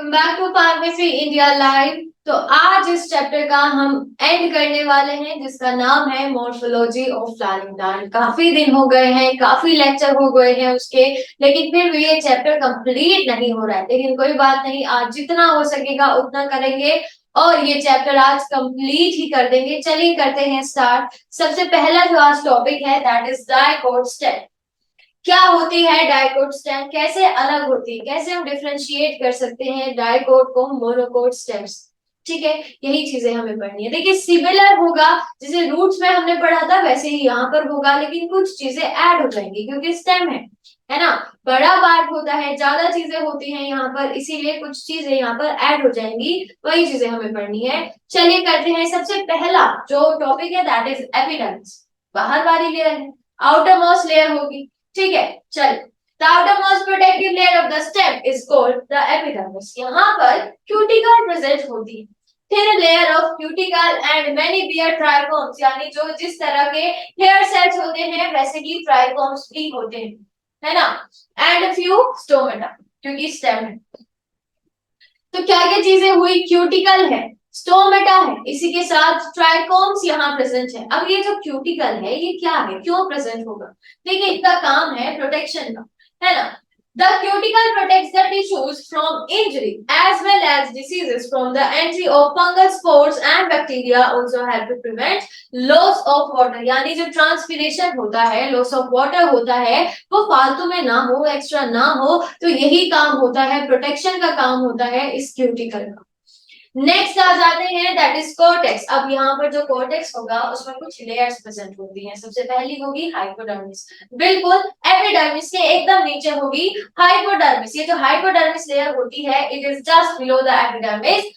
Welcome back to pharmacy India live. तो आज इस चैप्टर का हम एंड करने वाले हैं जिसका नाम है मॉर्फोलॉजी ऑफ फ्लावरिंग प्लांट। काफी दिन हो गए हैं, काफी लेक्चर हो गए हैं उसके, लेकिन फिर भी ये चैप्टर कंप्लीट नहीं हो रहा है। लेकिन कोई बात नहीं, आज जितना हो सकेगा उतना करेंगे और ये चैप्टर आज कंप्लीट ही कर देंगे। चलिए करते हैं स्टार्ट। सबसे पहला जो आज टॉपिक है दैट इज डाइकोट स्टेम। क्या होती है डाइकोट स्टेम, कैसे अलग होती है, कैसे हम डिफरेंशिएट कर सकते हैं डाइकोट को मोनोकोट स्टेम्स। ठीक है, यही चीजें हमें पढ़नी है। देखिए सिमिलर होगा, जैसे रूट्स में हमने पढ़ा था वैसे ही यहाँ पर होगा, लेकिन कुछ चीजें ऐड हो जाएंगी क्योंकि स्टेम है ना। बड़ा पार्ट होता है, ज्यादा चीजें होती हैं यहाँ पर, इसीलिए कुछ चीजें यहाँ पर ऐड हो जाएंगी, वही चीजें हमें पढ़नी है। चलिए करते हैं। सबसे पहला जो टॉपिक है दैट इज एपिडर्मिस। बाहर वाली लेयर है, आउटर मोस्ट लेयर होगी। ठीक है, चल। The outermost protective layer of the stem is called the epidermis. यहाँ पर क्यूटिकल प्रेजेंट होती है। Thin layer of cuticle and many bear trichomes, यानी जो जिस तरह के hair cells होते हैं वैसे ही trichomes भी होते हैं, है ना। And a few stomata, क्योंकि stem है। तो क्या क्या चीजें हुई, क्यूटिकल है, स्टोमेटा है, इसी के साथ ट्राइकोम्स यहाँ प्रेजेंट है। अब ये जो क्यूटिकल है ये क्या है, क्यों प्रेजेंट होगा? देखिए इसका काम है प्रोटेक्शन का, है ना। The cuticle protects the tissues from injury as well as diseases from the entry of fungal spores and bacteria also help to prevent loss of water, यानी जो ट्रांसपिरेशन होता है, लॉस ऑफ वाटर होता है, वो फालतू में ना हो, एक्स्ट्रा ना हो, तो यही काम होता है, प्रोटेक्शन का काम होता है इस क्यूटिकल का। नेक्स्ट आ जाते हैं दैट इज कोर्टेक्स। अब यहाँ पर जो कोर्टेक्स होगा उसमें कुछ लेयर्स प्रेजेंट होती हैं। सबसे पहली होगी हाइपोडर्मिस, बिल्कुल एपिडर्मिस के एकदम नीचे होगी हाइपोडर्मिस। ये जो हाइपोडर्मिस लेयर होती है it is just below the epidermis,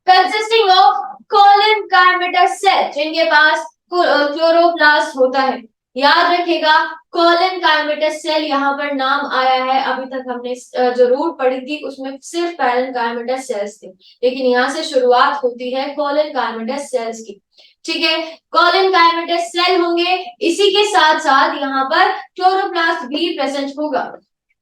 consisting of collenchymatous cell, जिनके पास क्लोरोप्लास्ट होता है। याद रखिएगा कोलन काइमेटस सेल यहाँ पर नाम आया है, अभी तक हमने जो रूट पढ़ी थी उसमें सिर्फ पैरन काइमेटस सेल्स थे, लेकिन यहाँ से शुरुआत होती है कोलन काइमेटस सेल्स की। ठीक है, कोलन काइमेटस सेल होंगे, इसी के साथ साथ यहाँ पर क्लोरोप्लास्ट भी प्रेजेंट होगा।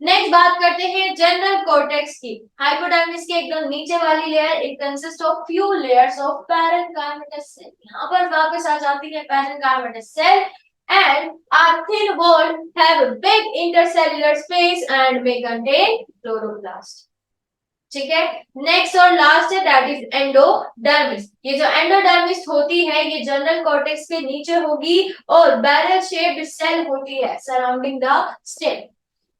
नेक्स्ट बात करते हैं जनरल कोर्टेक्स की। हाइपोडर्मिस के एकदम नीचे वाली layer it consist of few layers of parenchymatous cell. यहाँ पर वापस आ जाती है parenchymatous cell and are thin walled, have a big intercellular space and may contain chloroplast. ठीक है, नेक्स्ट और लास्ट है दैट इज एंडोडर्मिस। ये जो एंडोडर्मिस होती है ये जनरल कॉर्टेक्स के नीचे होगी और बैरल शेप्ड सेल होती है सराउंडिंग द स्टेम।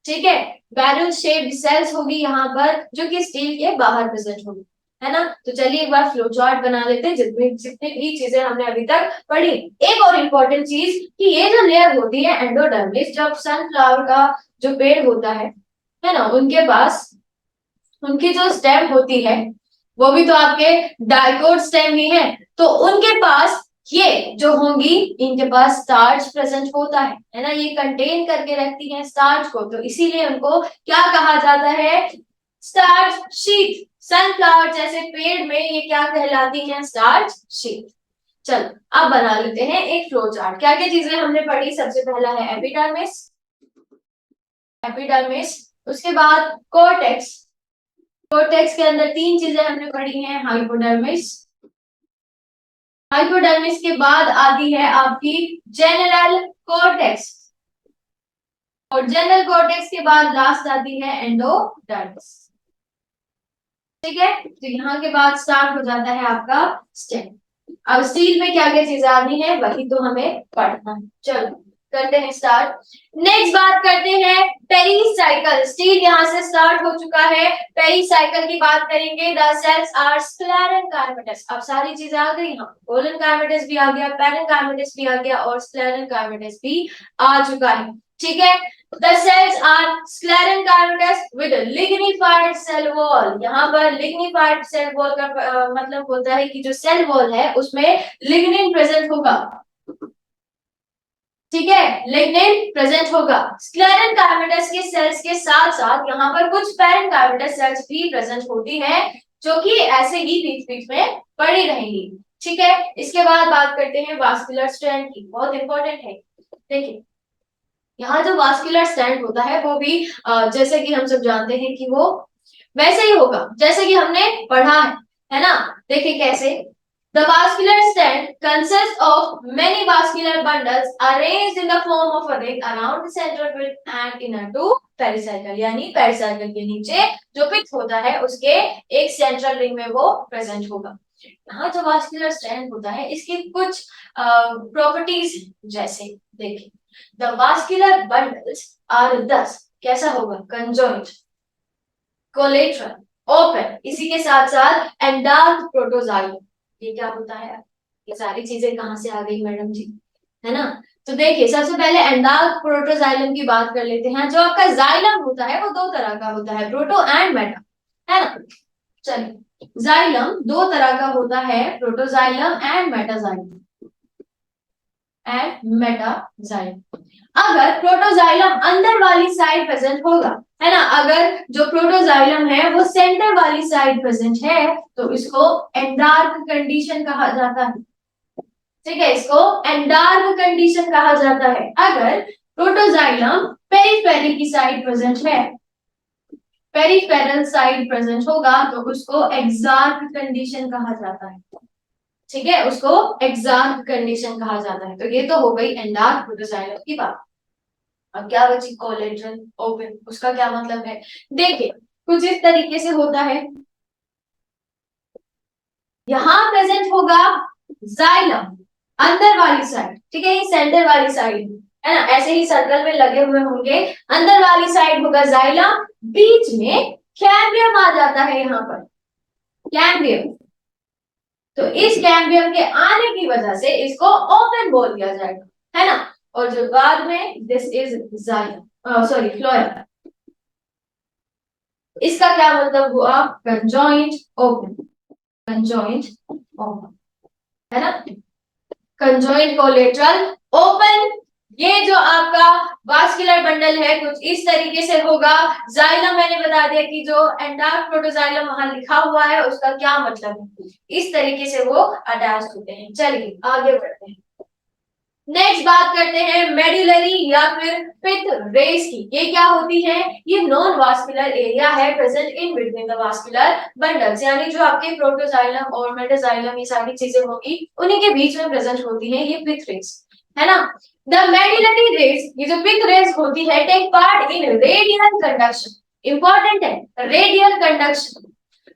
ठीक है, बैरल शेप्ड सेल्स होगी यहाँ पर जो कि स्टील के बाहर प्रेजेंट होगी, है ना। तो चलिए एक बार फ्लो चार्ट बना लेते हैं जितनी जितनी भी चीजें हमने अभी तक पढ़ी। एक और इम्पोर्टेंट चीज कि ये जो लेयर होती है एंडोडर्मिस, जब सनफ्लावर का जो पेड़ होता है ना, उनके पास उनकी जो स्टेम होती है वो भी तो आपके डाइकोट स्टेम ही है, तो उनके पास ये जो होंगी इनके पास स्टार्च प्रेजेंट होता है ना। ये कंटेन करके रखती है स्टार्च को, तो इसीलिए उनको क्या कहा जाता है, स्टार्च शीट। सनफ्लावर जैसे पेड़ में ये क्या कहलाती हैं, स्टार्च शीट। चलो अब बना लेते हैं एक फ्लो चार्ट। क्या क्या चीजें हमने पढ़ी, सबसे पहला है एपिडर्मिस, एपिडर्मिस, उसके बाद कोर्टेक्स, कोर्टेक्स के अंदर तीन चीजें हमने पढ़ी हैं, हाइपोडर्मिस, हाइपोडर्मिस के बाद आती है आपकी जनरल कोर्टेक्स, और जनरल कोर्टेक्स के बाद लास्ट आती है एंडोडर्मिस। ठीक है, तो यहाँ के बाद स्टार्ट हो जाता है आपका स्टेम। अब स्टील में क्या क्या चीजें आनी है वही तो हमें पढ़ना है। चलो करते हैं स्टार्ट। नेक्स्ट बात करते हैं पेरिसाइकल। स्टील यहाँ से स्टार्ट हो चुका है, पेरिसाइकल की बात करेंगे। The cells are sclerenchymatous. अब सारी चीजें आ गई, यहाँ कोलन काइमेटस भी आ गया, पैरन काइमेटस भी आ गया और स्क्लेरन काइमेटस भी आ चुका है। ठीक है, the cells are scleran chimeras with a lignified cell wall। यहाँ पर lignified cell wall का मतलब होता है कि जो सेल वॉल है उसमें लिग्निन प्रेजेंट होगा। ठीक है, लिग्निन प्रेजेंट होगा। स्क्लेरन काइमेटस के सेल्स के साथ साथ यहाँ पर कुछ पैरन काइमेटस सेल्स भी प्रेजेंट होती हैं जो कि ऐसे ही बीच बीच में पड़ी रहेंगी। ठीक है, इसके बाद बात करते हैं वास्कुलर स्ट्रैंड की, बहुत इंपॉर्टेंट है। देखिए यहाँ जो वास्कुलर स्ट्रैंड होता है वो भी जैसे कि हम सब जानते हैं कि वो वैसे ही होगा जैसे कि हमने पढ़ा है ना। देखिए कैसे, the vascular stent consists of many vascular bundles arranged in the form of a ring around the central pit and inner to pericycle, यानी पेरिसाइकल के नीचे जो पित्त होता है उसके एक सेंट्रल रिंग में वो प्रेजेंट होगा। यहाँ जो वास्कुलर स्टेंट होता है इसकी कुछ प्रॉपर्टीज जैसे देखिए, द वास्कुलर बंडल्स आर दस, कैसा होगा, कंजॉइंट, कोलेटरल, ओपन, इसी के साथ साथ एंडार्क प्रोटोजाइलम। ये क्या होता है, ये सारी चीजें कहां से आ गई मैडम जी, है ना। तो देखिए सबसे पहले एंडार्क प्रोटोजाइलम की बात कर लेते हैं। जो आपका जाइलम होता है वो दो तरह का होता है, प्रोटो एंड मेटा, है ना। चलिए, जाइलम दो तरह का होता है, protoxylem and metaxylem, and metaxylem. अगर प्रोटोजाइलम अंदर वाली साइड प्रेजेंट होगा, है ना, अगर जो प्रोटोजाइलम है वो सेंटर वाली साइड प्रेजेंट है तो इसको एंडार्क कंडीशन कहा जाता है। ठीक है, इसको एंडार्क कंडीशन कहा जाता है। अगर प्रोटोजाइलम पेरिफेरी की साइड प्रेजेंट है, पेरिफेरल साइड प्रेजेंट होगा तो उसको एक्सार्क कंडीशन कहा जाता है। ठीक है, उसको एक्सार्क कंडीशन कहा जाता है। तो ये तो हो गई एंडार्क प्रोटोजाइलम की बात। अब क्या बची, कोलेटरल ओपन, उसका क्या मतलब है, देखिए कुछ इस तरीके से होता है। यहां प्रेजेंट होगा जाइलम अंदर वाली साइड, ठीक है, ये सेंटर वाली साइड है ना, ऐसे ही सर्कल में लगे हुए होंगे। अंदर वाली साइड होगा जाइलम, बीच में कैम्बियम आ जाता है, यहाँ पर कैम्बियम। तो इस कैम्बियम के आने की वजह से इसको ओपन बोल दिया जाएगा, है ना। और जो बाद में this is xylem, sorry phloem, इसका क्या मतलब हुआ, कंजॉइंट ओपन, कंजॉइंट ओपन, है ना, कंजॉइंट कोलेटरल ओपन। ये जो आपका वास्कुलर बंडल है कुछ इस तरीके से होगा। जाइलम मैंने बता दिया कि जो एंडार्क प्रोटोजाइलम वहां लिखा हुआ है उसका क्या मतलब है, इस तरीके से वो अटैच होते हैं। चलिए आगे बढ़ते हैं, नेक्स्ट बात करते हैं मेडुलरी या फिर पित्त रेस की। ये क्या होती है, ये नॉन वास्कुलर एरिया है present in between the vascular bundles, यानी जो आपके प्रोटोजाइलम और मेटाजाइलम ये सारी चीजें होगी उन्हीं के बीच में प्रेजेंट होती है ये पित्त रेस, है ना। द मेडुलरी रेस, ये जो पित्त रेस होती है, take part in radial conduction, important है, रेडियल कंडक्शन।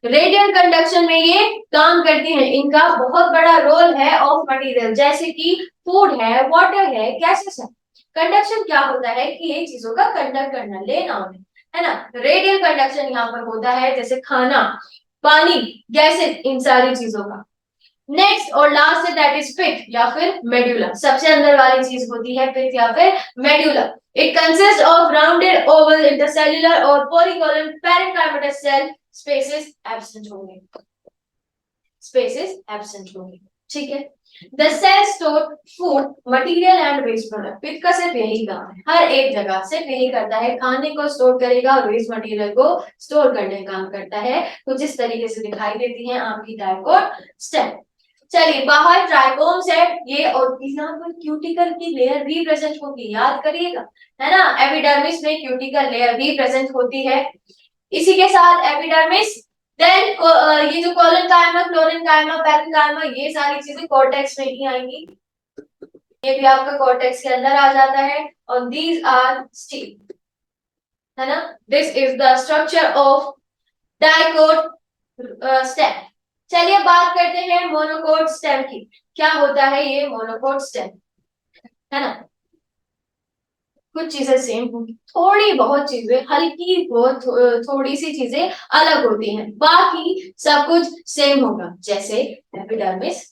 रेडियल कंडक्शन में ये काम करती है, इनका बहुत बड़ा रोल है ऑफ मटेरियल, जैसे कि फूड है, वाटर है, गैसेस है। कंडक्शन क्या होता है कि ये चीजों का कंडक्ट करना, लेना उन्हें, है ना। रेडियल कंडक्शन यहाँ पर होता है जैसे खाना, पानी, गैसेस, इन सारी चीजों का। नेक्स्ट और लास्ट है दैट इज पिट या फिर मेडुला, सबसे अंदर वाली चीज होती है पिट या फिर medulla. It consist of rounded oval intercellular और polygonal parenchymatous cell, spaces absent होंगे, स्पेसेस एब्सेंट होंगे, ठीक है। The cell store food material and waste product, pith का सिर्फ यही काम है, हर एक जगह सिर्फ यही करता है, खाने को स्टोर करेगा और वेस्ट मटेरियल को स्टोर करने का काम करता है। कुछ इस तरीके से दिखाई देती है आपकी डायकोट स्टेम। चलिए बाहर ट्राइकोम्स है ये, और यहाँ पर क्यूटिकल की लेयर भी प्रेजेंट होगी, याद करिएगा, है ना। एपिडर्मिस में क्यूटिकल लेयर भी प्रेजेंट होती है, इसी के साथ एपिडर्मिस, देन ये जो कोलन कायमा, फ्लोरन कायमा, पैरेन्काइमा, ये सारी चीजें कॉर्टेक्स में ही आएंगी, ये भी आपका कॉर्टेक्स के अंदर आ जाता है। और दीज आर स्टील, है ना। This is the structure of dicot stem. चलिए बात करते हैं मोनोकोट स्टेम की। क्या होता है ये मोनोकोट स्टेम, है ना। कुछ चीजें सेम होंगी, थोड़ी बहुत चीजें हल्की बहुत थोड़ी सी चीजें अलग होती हैं, बाकी सब कुछ सेम होगा। जैसे एपिडर्मिस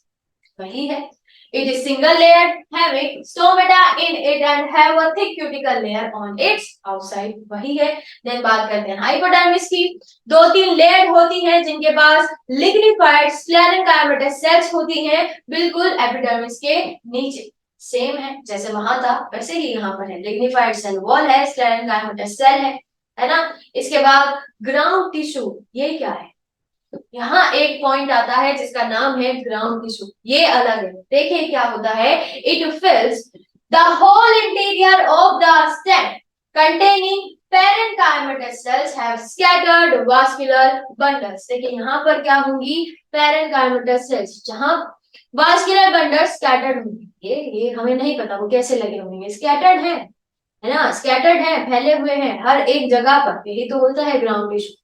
वही है, it is single layered having stomata in it and have a thick cuticle layer on its outside, वही है। देन बात करते हैं हाइपोडर्मिस की, दो तीन लेयर होती हैं जिनके पास लिग्निफाइड स्क्लेरेंकाइमेटस सेल्स होती हैं, बिल्कुल एपिडर्मिस के नीचे, सेम है जैसे वहां था वैसे ही यहाँ पर है, लिग्निफाइड सेल वॉल है, स्क्लेरेंकाइमेटस सेल है ना। इसके बाद ग्राउंड टिश्यू, ये क्या है, यहाँ एक पॉइंट आता है जिसका नाम है ग्राउंड टिश्यू, ये अलग है। देखिए क्या होता है, it fills the whole interior of the stem containing parenchymatous cells have scattered vascular bundles. देखिए यहाँ पर क्या होंगी, पेरेन्काइमेटस सेल्स, जहां वास्कुलर बंडल्स स्कैटर्ड होंगे। ये हमें नहीं पता वो कैसे लगे होंगे, स्कैटर्ड है ना, स्कैटर्ड है, फैले हुए हैं हर एक जगह पर, यही तो होता है ग्राउंड टिश्यू।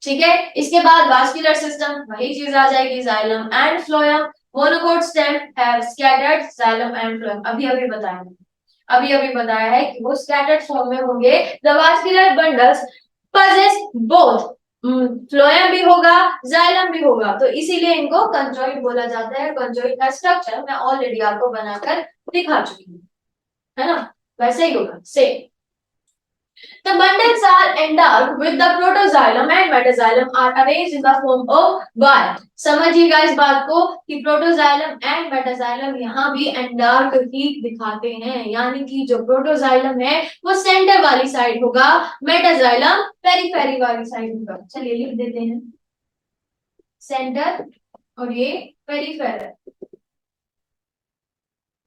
ठीक है, इसके बाद वास्कुलर सिस्टम, वही चीज आ जाएगी, xylem and phloem. Monocot stem have scattered xylem and phloem. अभी अभी बताया है कि वो स्कैटर्ड फॉर्म में होंगे। The vascular bundles possess both, phloem भी होगा, जाइलम भी होगा, तो इसीलिए इनको कंजॉइंट बोला जाता है। कंजॉइंट का स्ट्रक्चर मैं ऑलरेडी आपको बनाकर दिखा चुकी हूँ, है ना, वैसे ही होगा same. The bundles are endowed with the protoxylem and metaxylem are arranged in the form of Y. समझिएगा इस बात को कि प्रोटोजाइलम एंड मेटाजाइलम यहाँ भी एंडार्क ही दिखाते हैं, यानी कि जो प्रोटोजाइलम है वो सेंटर वाली साइड होगा, मेटाजाइलम पेरीफेरी वाली साइड होगा। चलिए लिख देते हैं, सेंटर और ये पेरीफेरल।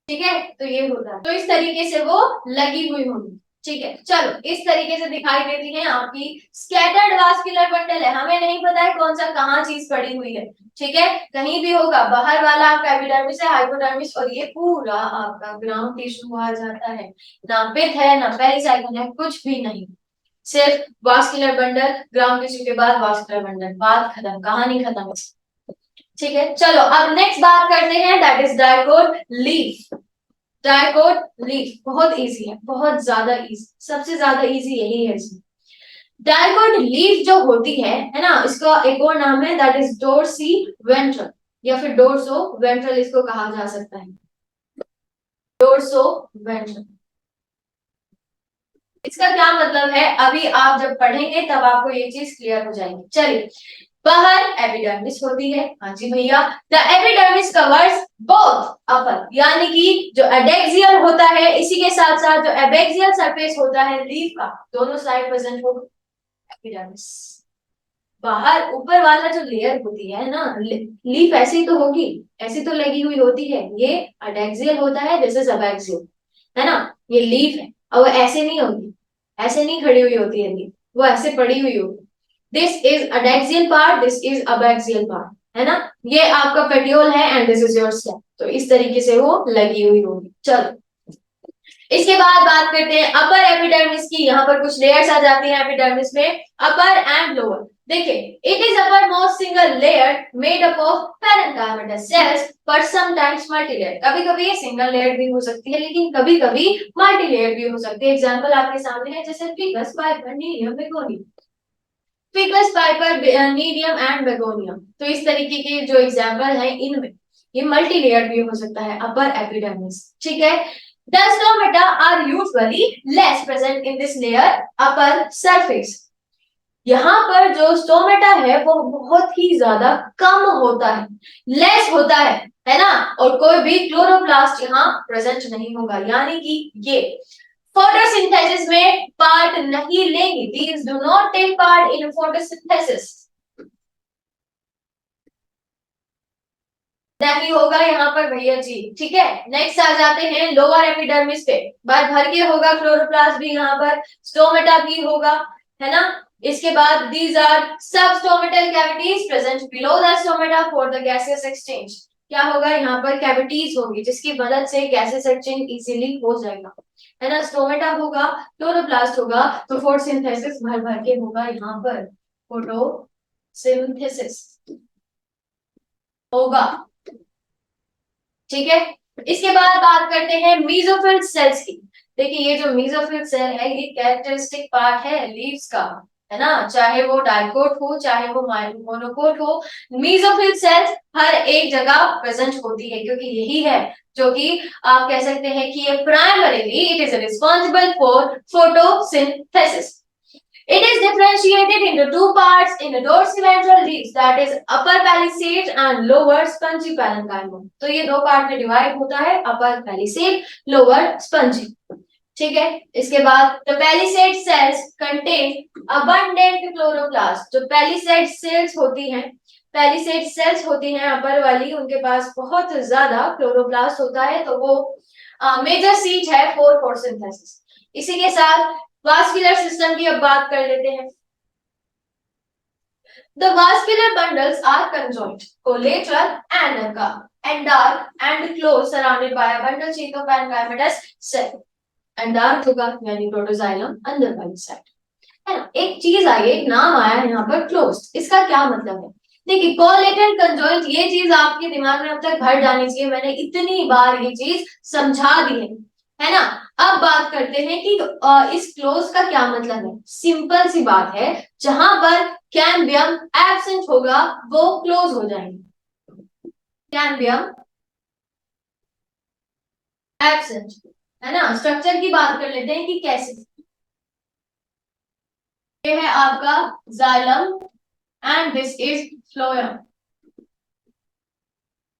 ठीक है, तो ये होता है, तो इस तरीके से वो लगी हुई होगी। ठीक है, चलो इस तरीके से दिखाई देती है आपकी स्कैटर्ड वास्कुलर बंडल है। हमें नहीं पता है कौन सा कहाँ चीज पड़ी हुई है, ठीक है, कहीं भी होगा, बाहर वाला आपका एपिडर्मिस है, हाइपोडर्मिस, और ये पूरा आपका ग्राउंड टिश्यू आ जाता है। ना पिथ है ना पेरिसाइकिल है, कुछ भी नहीं, सिर्फ वास्कुलर बंडल, ग्राउंड टिश्यू के बाद वास्कुलर बंडल, बात खत्म, कहानी खत्म। ठीक है, चलो अब नेक्स्ट बात करते हैं, that is dicot leaf. Dicot leaf बहुत इजी है, बहुत ज्यादा इजी, सबसे ज्यादा इजी यही है इसमें। डाइकोट लीफ जो होती है ना, इसका एक और नाम है, दैट इज डोर्सी वेंट्रल, या फिर डोर्सो वेंट्रल इसको कहा जा सकता है, डोर्सो वेंट्रल। इसका क्या मतलब है, अभी आप जब पढ़ेंगे तब आपको ये चीज क्लियर हो जाएगी। चलिए, बाहर एपिडर्मिस होती है, हाँ जी भैया, द एपिडर्मिस कवर्स बोथ अपर, यानी कि जो एडेक्सियल होता है इसी के साथ साथ जो एबैक्सियल सरफेस होता है लीफ का, दोनों साइड प्रेजेंट होगा एपिडर्मिस। बाहर ऊपर वाला जो लेयर होती है ना, लीफ ऐसी तो होगी, ऐसी तो लगी हुई होती है, ये एडेक्सियल होता है, दिस इज एबैक्सियल, है ना, ये लीफ है, और वो ऐसे नहीं होगी, ऐसे नहीं खड़ी हुई होती है लीफ, वो ऐसे पड़ी हुई होगी। This is adaxial part, this is abaxial part, है ना, ये आपका पेटियोल है and this is your stem, तो इस तरीके से वो लगी हुई होगी। चलो इसके बाद बात करते हैं अपर एपिडर्मिस की। यहाँ पर कुछ लेयर्स आ जाती हैं एपिडर्मिस में, अपर एंड लोअर। देखिए, it is uppermost single layer made up of parenchymatous cells but sometimes multi layer. कभी कभी ये सिंगल लेयर भी हो सकती है, लेकिन कभी कभी मल्टी लेयर भी हो सकती है। एग्जांपल आपके सामने है, जैसे ficus piper nerium begonium, ficus piper nerium and begonium, तो इस तरीके के जो एग्जांपल है इनमें ये मल्टी लेयर भी हो सकता है अपर एपिडर्मिस। ठीक है, the stomata are usually less present in this layer upper surface। यहाँ पर जो स्टोमेटा है वो बहुत ही ज्यादा कम होता है, लेस होता है ना, और कोई भी क्लोरोप्लास्ट यहाँ प्रेजेंट नहीं होगा, यानी कि ये फोटोसिंथेसिस में पार्ट नहीं लेंगे, these do not take part in photosynthesis, नहीं होगा यहाँ पर भैया जी। ठीक है, नेक्स्ट आ जाते हैं लोअर एपिडर्मिस पे, बार भर के होगा क्लोरोप्लास्ट भी, यहाँ पर स्टोमेटा भी होगा, है ना। इसके बाद दीज आर सब stomatal cavities present below the stomata for the gaseous exchange. क्या होगा, यहाँ पर कैविटीज होगी जिसकी मदद से गैसियस एक्सचेंज इजीली हो जाएगा, है ना। स्टोमेटा होगा, क्लोरोप्लास्ट होगा, तो फोटोसिंथेसिस भर भर के होगा, यहाँ पर फोटोसिंथेसिस होगा। ठीक है, इसके बाद बात करते हैं मीजोफिल सेल्स की। देखिए, ये जो मीजोफिल सेल है ये कैरेक्टरिस्टिक पार्ट है लीव्स का, है ना, चाहे वो डाइकोट हो चाहे वो मोनोकोट हो, मीजोफिल सेल्स हर एक जगह प्रेजेंट होती है, क्योंकि यही है जो कि आप कह सकते हैं कि ये primarily it is responsible for photosynthesis. It is differentiated into two parts in the dorsiventral leaves, that is upper palisade and lower spongy parenchyma। तो ये दो पार्ट में डिवाइड होता है, upper palisade, lower spongy। ठीक है, इसके बाद the palisade cells contain abundant chloroplast। जो palisade cells होती हैं, palisade cells होती हैं अपर वाली, उनके पास बहुत ज्यादा क्लोरोप्लास्ट होता है, तो वो मेजर सीट है फॉर फोटोसिंथेसिस। इसी के साथ वास्कुलर सिस्टम की अब बात कर लेते हैं। The vascular bundles are conjoined, collateral and dark and close, surrounded by a bundle sheath of parenchymatous cell. And dark होगा यानी प्रोटोजाइलम अंदर वाली साइड, है ना। एक चीज आई, एक नाम आया यहाँ पर क्लोज, इसका क्या मतलब है? देखिए कोलेटरल कंजॉइंट, ये चीज आपके दिमाग में अब तक भर जानी चाहिए, मैंने इतनी बार ये चीज समझा दी है ना। अब बात करते हैं कि इस क्लोज का क्या मतलब है। सिंपल सी बात है, जहां पर कैम्बियम एब्सेंट होगा वो क्लोज हो जाएंगे। कैम्बियम एब्सेंट, है ना। स्ट्रक्चर की बात कर लेते हैं कि कैसे। ये है आपका xylem and this is phloem,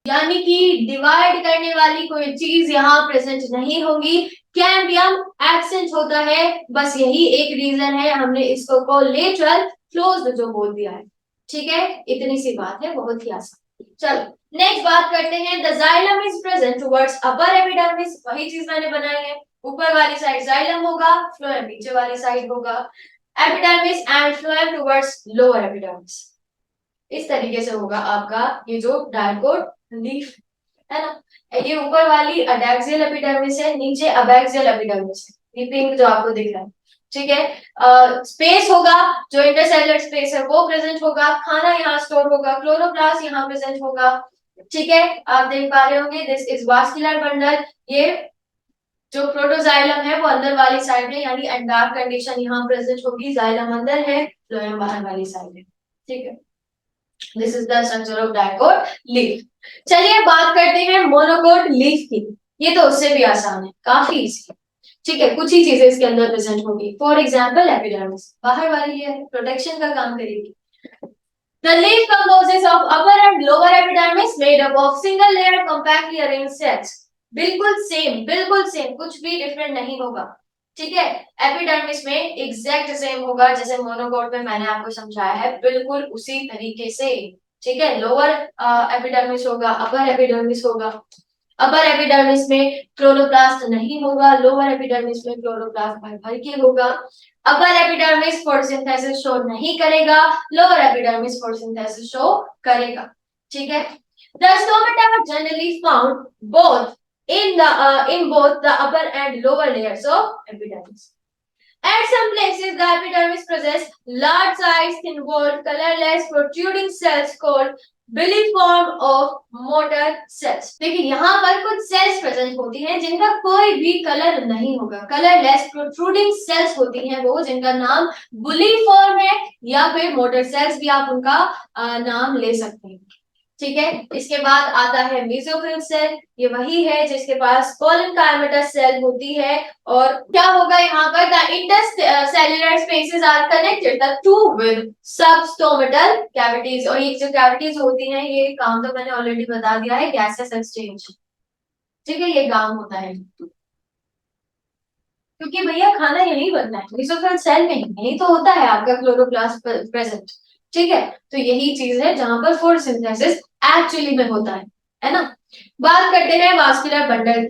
यानी कि डिवाइड करने वाली कोई चीज यहाँ प्रेजेंट नहीं होगी। कैम्बियम एब्सेंट होता है, बस यही एक रीजन है हमने इसको कोलेटरल क्लोज्ड जो बोल दिया है। ठीक है, इतनी सी बात है, बहुत ही आसान। चलो नेक्स्ट बात करते हैं। The xylem is present towards upper epidermis, वही चीज मैंने बनाई है। ऊपर वाली साइड जाइलम होगा, फ्लोएम नीचे वाली साइड होगा। Epidermis and phloem towards lower epidermis, इस तरीके से होगा आपका ये जो डायकोट लीफ, है ना। ये ऊपर वाली अडैक्सियल एपिडर्मिस है, नीचे अबैक्सियल एपिडर्मिस है, ये पिंक जो आपको दिख रहा है। ठीक है, स्पेस होगा, जो इंटरसेलुलर स्पेस है वो प्रेजेंट होगा, खाना यहाँ स्टोर होगा, क्लोरोप्लास्ट यहाँ प्रेजेंट होगा। ठीक है, आप देख पा रहे होंगे दिस इज वास्कुलर बंडल। ये जो प्रोटोजाइलम है वो अंदर वाली साइड है, यानी एंडार्क कंडीशन यहाँ प्रेजेंट होगी, जाइलम अंदर है, फ्लोएम बाहर वाली साइड है। ठीक है, this is the structure of dicot leaf. चलिए बात करते हैं मोनोकोट लीफ की। ये तो उससे भी आसान है, काफी इजी। ठीक है, कुछ ही चीजें इसके अंदर प्रेजेंट होगी। फॉर एग्जांपल एपिडर्मिस बाहर वाली है, प्रोटेक्शन का काम करेगी। The leaf composes of upper and lower epidermis made up of single layered compactly arranged cells. बिल्कुल सेम, कुछ भी डिफरेंट नहीं होगा। ठीक है, एपिडर्मिस में एग्जैक्ट सेम होगा जैसे मोनोकोट में मैंने आपको समझाया है, बिल्कुल उसी तरीके से। ठीक है, लोअर एपिडर्मिस होगा, अपर एपिडर्मिस होगा। अपर एपिडर्मिस में क्लोरोप्लास्ट नहीं होगा, लोअर एपिडर्मिस में क्लोरोप्लास्ट भर भर के होगा। अपर एपिडर्मिस फोटोसिंथेसिस शो नहीं करेगा, लोअर एपिडर्मिस फोटोसिंथेसिस शो करेगा। ठीक है, the stomata are generally found both in both the upper and lower layers of epidermis. At some places, the epidermis possess large size, thin walled, colorless, protruding cells called biliform of motor cells. देखिए यहाँ पर कुछ cells present होती हैं जिनका कोई भी colour नहीं होगा, कलरलेस प्रोट्रूडिंग सेल्स होती हैं वो, जिनका नाम बुलीफॉर्म है, या फिर मोटर सेल्स भी आप उनका नाम ले सकते हैं। ठीक है, इसके बाद आता है मेसोफिल सेल, ये वही है जिसके पास पॉलिनकाइमेटस सेल होती है। और क्या होगा यहाँ पर, the intercellular spaces are connected the to with substomatal cavities. और ये जो कैविटीज होती हैं, ये काम तो मैंने ऑलरेडी बता दिया है, गैसेस एक्सचेंज। ठीक है, ये काम होता है क्योंकि भैया खाना यही बनना है, मेसोफिल सेल में यही तो होता है आपका क्लोरोप्लास्ट प्रेजेंट। ठीक है, तो यही चीज है जहां पर फोटोसिंथेसिस एक्चुअली में होता है ना। बात करते हैं वास्कुलर बंडल,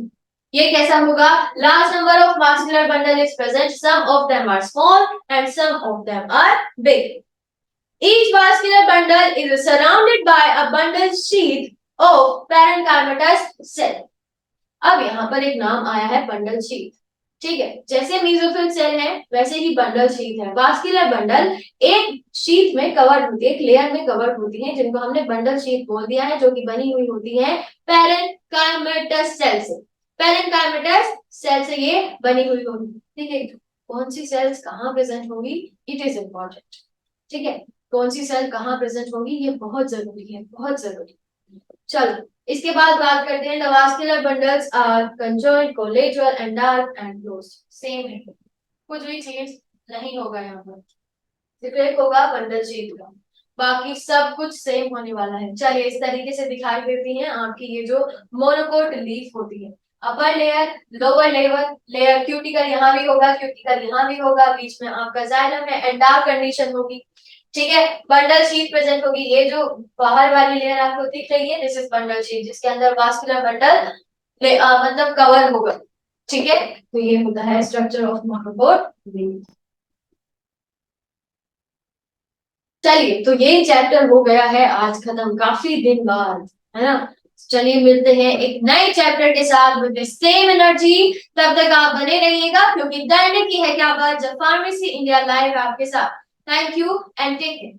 ये कैसा होगा। Large number of vascular bundle is present, some of them are small and some of them are big. Each vascular bundle is surrounded by a bundle sheath of parenchymatous cell. अब यहाँ पर एक नाम आया है बंडल शीथ। ठीक है, जैसे मेसोफिल सेल है वैसे ही बंडल शीथ है। वास्कुलर बंडल एक शीथ में कवर होती है, एक लेयर में कवर होती है, जिनको हमने बंडल शीथ बोल दिया है, जो कि बनी हुई होती है पैरेन्काइमेटस सेल से। पैरेन्काइमेटस सेल से ये बनी हुई होगी। ठीक है, कौन सी सेल्स कहाँ प्रेजेंट होगी, इट इज इम्पोर्टेंट। ठीक है, कौन सी सेल कहाँ प्रेजेंट होगी ये बहुत जरूरी है, बहुत जरूरी। चलो इसके बाद बात करते हैं, the vascular bundles are conjoint, collateral and dark and closed. Same है, कुछ भी चेंज नहीं होगा यहाँ पर, सिर्फ एक होगा बंडल शीट का, बाकी सब कुछ सेम होने वाला है। चलिए इस तरीके से दिखाई देती है आपकी ये जो मोनोकोट लीफ होती है। Upper layer, lower layer, cuticle यहाँ भी होगा, क्यूटिकल यहाँ भी होगा, बीच में आपका जाइलम है, एंड डार्क कंडीशन होगी। ठीक है, बंडल शीट प्रेजेंट होगी, ये जो बाहर वाली लेयर आपको दिख रही है दिस इज बंडल शीट, जिसके अंदर वास्कुलर बंडल मतलब कवर होगा। ठीक है, तो ये होता है स्ट्रक्चर ऑफ मोटोकॉर्ड। चलिए, तो ये चैप्टर हो गया है आज खत्म, काफी दिन बाद, है ना। चलिए मिलते हैं एक नए चैप्टर के साथ विद द सेम एनर्जी। तब तक आप बने रहिएगा, क्योंकि डरने की है क्या बात, जब फार्मेसी इंडिया लाइव आपके साथ। Thank you and take care.